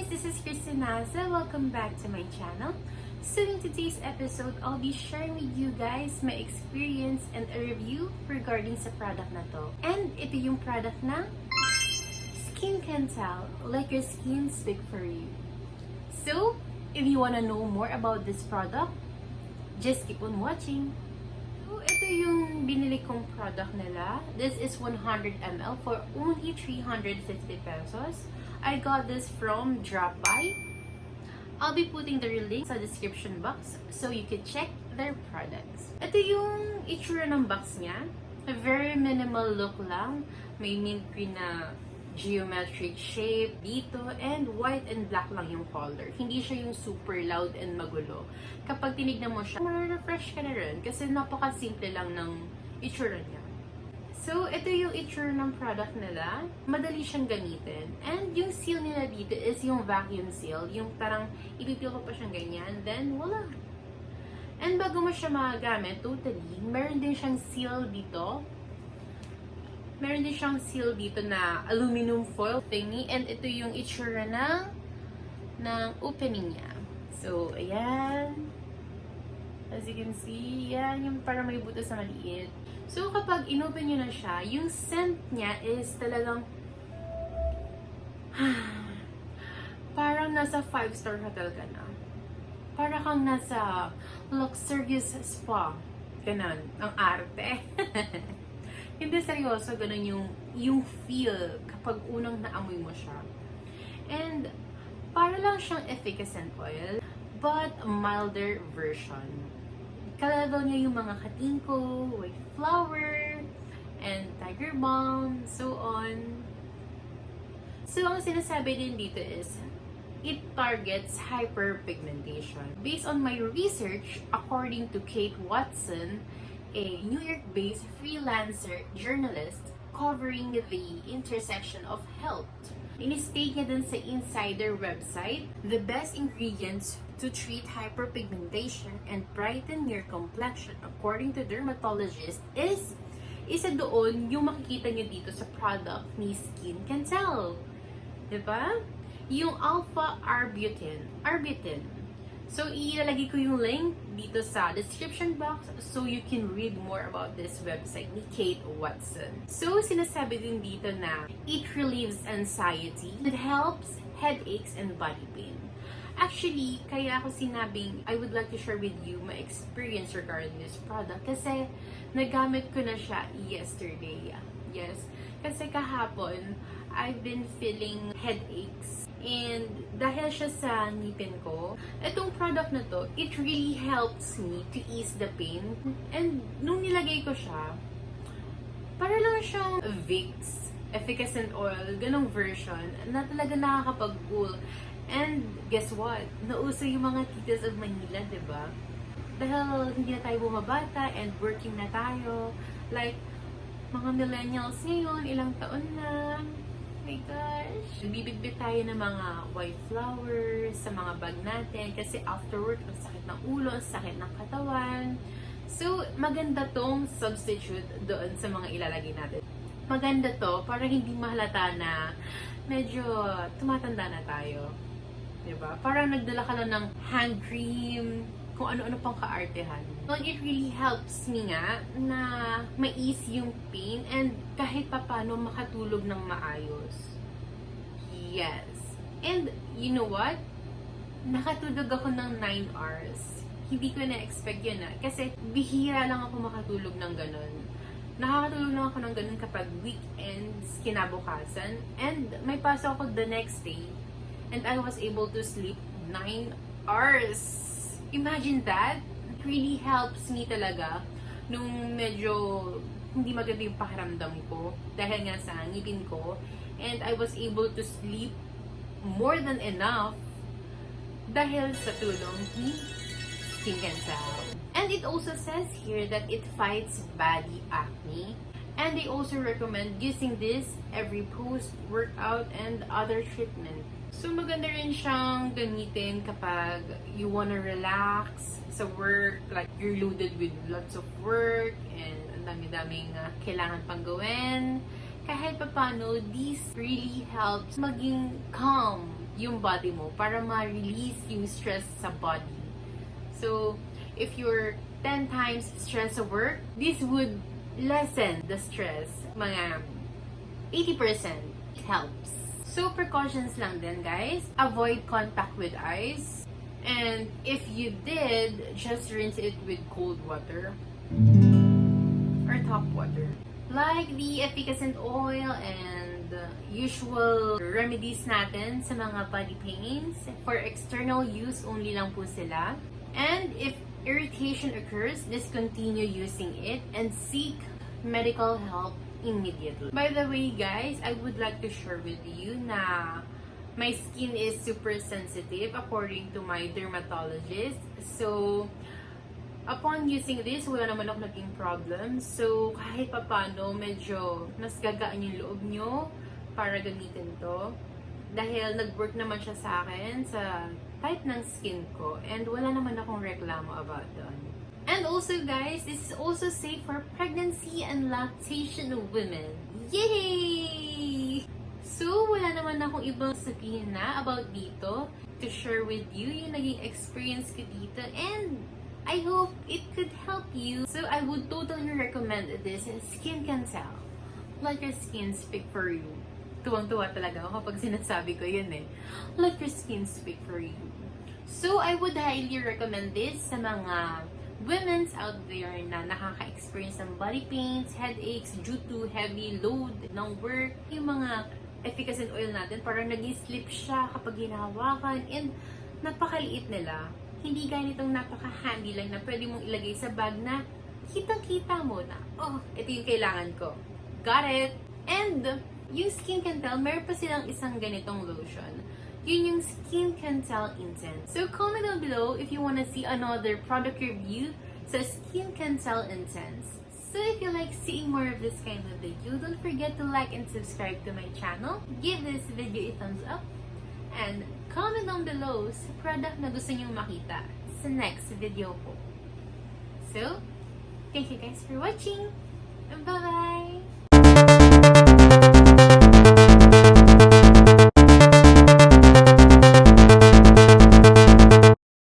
guys, this is Nace. Welcome back to my channel. So in today's episode, I'll be sharing with you guys my experience and a review regarding sa product na to. And ito yung product na Skincantell, let your skin speak for you. So, if you wanna know more about this product, just keep on watching. So, ito yung binili kong product nila. This is 100 ml for only 350 pesos. I got this from Shopee. I'll be putting the link sa description box so you can check their products. Ito yung itsura ng box niya. A very minimal look lang. May mint green na geometric shape dito and white and black lang yung color. Hindi siya yung super loud and magulo. Kapag tinignan mo siya, ma-refresh ka na rin kasi napaka-simple lang ng itsura niya. So, ito yung itsura ng product nila. Madali siyang gamitin. And yung seal nila dito is yung vacuum seal. Yung parang ipipil ko pa siyang ganyan. Then, wala. And bago mo siya magamit, totally, meron din siyang seal dito. Meron din siyang seal dito na aluminum foil thingy. And ito yung itsura ng opening niya. So, ayan. As you can see, yan yung parang may butas na maliit. So, kapag inopen nyo na siya, yung scent niya is talagang parang nasa 5-star hotel ka na. Para kang nasa luxurious spa. Ganon. Ang arte. Hindi seryoso, ganon yung feel kapag unang naamoy mo siya. And, para lang siyang efficacent oil, but a milder version. Ka-level niya yung mga katingko, white flower, and tiger balm, so on. So, ang sinasabi din dito is, it targets hyperpigmentation. Based on my research, according to Kate Watson, a New York-based freelancer journalist covering the intersection of health. In-state niya dun sa Insider website, the best ingredients to treat hyperpigmentation and brighten your complexion according to dermatologists is isa doon yung makikita nyo dito sa product ni Skincantell. Diba? Yung alpha arbutin. So, ilalagay ko yung link dito sa description box so you can read more about this website ni Kate Watson. So, sinasabi din dito na it relieves anxiety, it helps headaches and body pain. Actually, kaya ako sinabing I would like to share with you my experience regarding this product kasi nagamit ko na siya yesterday. Yes, kasi kahapon, I've been feeling headaches. And dahil siya sa ngipin ko, itong product na to, it really helps me to ease the pain. And nung nilagay ko siya, para lang siyang Vicks, efficacent oil, ganong version, na talaga nakakapag-cool. And guess what? Nauso yung mga titas of Manila, diba? Dahil hindi na tayo bumabata and working na tayo. Like, mga millennials ngayon, ilang taon na. Oh my gosh. Bibitbit tayo ng mga white flowers sa mga bag natin kasi after work, ang sakit ng ulo, ang sakit ng katawan. So, maganda tong substitute doon sa mga ilalagay natin. Maganda to para hindi mahalata na medyo tumatanda na tayo. Diba? Parang nagdala ka lang ng hand cream, kung ano-ano pang kaartehan. So, it really helps me nga na ma-ease yung pain and kahit papano makatulog ng maayos. Yes. And, you know what? Nakatulog ako ng 9 hours. Hindi ko na-expect yun kasi bihira lang ako makatulog ng ganun. Nakakatulog lang ako ng ganun kapag weekends, kinabukasan, and may pasok ako the next day. And I was able to sleep 9 hours. Imagine that. It really helps me talaga nung medyo hindi maganda yung pakiramdam ko dahil nga sa ngipin ko. And I was able to sleep more than enough dahil sa tulong ni Skincantell. And it also says here that it fights body acne. And they also recommend using this every post-workout and other treatment. So, maganda rin siyang gamitin kapag you wanna relax sa work, like you're loaded with lots of work and ang dami-daming kailangan pang gawin. Kahit papano, this really helps maging calm yung body mo para ma-release yung stress sa body. So, if you're 10 times stress sa work, this would lessen the stress. Mga 80% helps. So, precautions lang din, guys. Avoid contact with eyes. And if you did, just rinse it with cold water or tap water. Like the efficacent oil and usual remedies natin sa mga body pains. For external use, only lang po sila. And if irritation occurs, discontinue using it and seek medical help immediately. By the way, guys, I would like to share with you na my skin is super sensitive according to my dermatologist. So, upon using this, wala naman ako naging problem. So, kahit papano, medyo mas gagaan yung loob nyo para gamitin to. Dahil nag-work naman siya sa akin sa type ng skin ko. And wala naman akong reklamo about doon. And also, guys, this is also safe for pregnancy and lactation women. Yay! So, wala naman akong ibang sabihin na about dito to share with you yung naging experience ko dito. And I hope it could help you. So, I would totally recommend this Skincantell. Let your skin speak for you. Tuwang-tuwa talaga ako kapag sinasabi ko yun eh. Let your skin speak for you. So, I would highly recommend this sa mga women's out there na nakaka-experience ng body pains, headaches due to heavy load ng work. Yung mga efficacent oil natin, parang nag-slip siya kapag hinahawakan and napakaliit nila. Hindi ganitong napaka-handy lang na pwede mong ilagay sa bag na kitang-kita mo na, oh, ito yung kailangan ko. Got it? And yung Skincantell, meron pa silang isang ganitong lotion. Yun yung Skincantell Intense. So, comment down below if you wanna see another product review sa Skincantell Intense. So, if you like seeing more of this kind of video, don't forget to like and subscribe to my channel. Give this video a thumbs up. And comment down below sa product na gusto nyong makita sa next video ko. So, thank you guys for watching. Bye-bye!